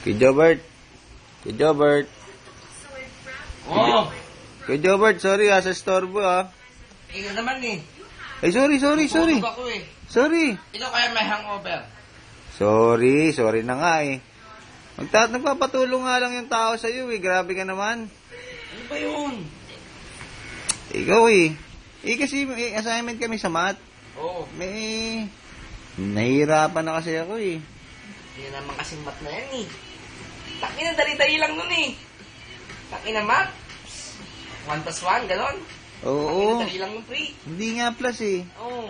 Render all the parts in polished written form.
Kuya Jobert. Kuya Jobert. Oh! Kuya Jobert, sorry sa storbo Ikaw naman eh. Ay, sorry. Tulog ako eh. Sorry. Ikaw kaya may hangover. Sorry na nga eh. Nagpapatulong nga lang yung tao sa iyo eh. Grabe ka naman. Ano ba yun? Ikaw eh. Kasi may assignment kami sa math. Oo. May nahihirapan na kasi ako eh. Hindi naman kasing mat na yan eh. Takin na, dali-dali lang nun eh. Takin na mat. 1 plus 1, gano'n. Oo. Takin na, dali lang nun, pre. Hindi nga plus eh. Oo.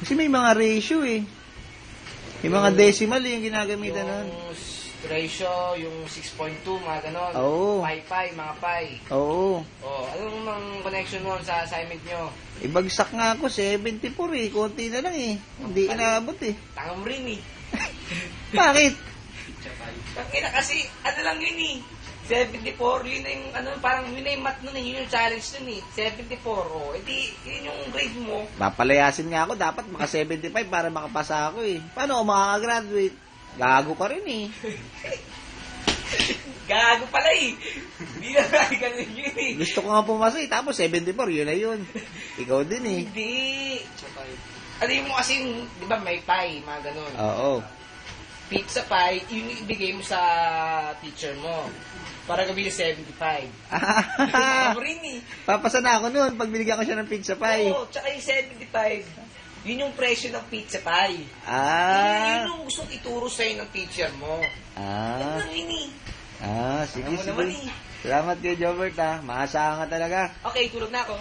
Kasi may mga ratio eh. Yung mga decimal yung ginagamitan nun. Yung ratio, yung 6.2, mga gano'n. Oo. Pi, mga pi. Oo. Oh, anong mang connection nun sa assignment nyo? Ibagsak nga ako 74 eh. Konti na lang eh. Hindi inaabot eh. Tangam rin eh. Bakit? Tangina kasi, ano lang yun eh. 74, yun na yung, parang yun na yung math nun eh. Yun yung challenge nun eh. 74, oh. Edi, yun yung grade mo. Papalayasin nga ako. Dapat maka 75 para makapasa ako eh. Paano ako makakagraduate? Gago ka rin eh. Gago pala eh. Hindi na ganun yun eh. Gusto ko nga pumasa eh. Tapos 74, yun na yun. Ikaw din eh. Hindi. Ano yung mo kasi, di ba may pie, mga ganun. Oo. Pizza pie, yun yung ibigay mo sa teacher mo. Para gawin yung 75. Ako rin eh. Papasa na ako noon pag binigyan ko siya ng pizza pie. Oo, tsaka yung 75. Yun yung presyo ng pizza pie. Ah. Yun yung gustong ituro sa'yo ng teacher mo. Ano lang yun eh. Sige, Ano mo naman sige. eh. Salamat kay Jobert Maasahan ka talaga. Okay, tulog na ako.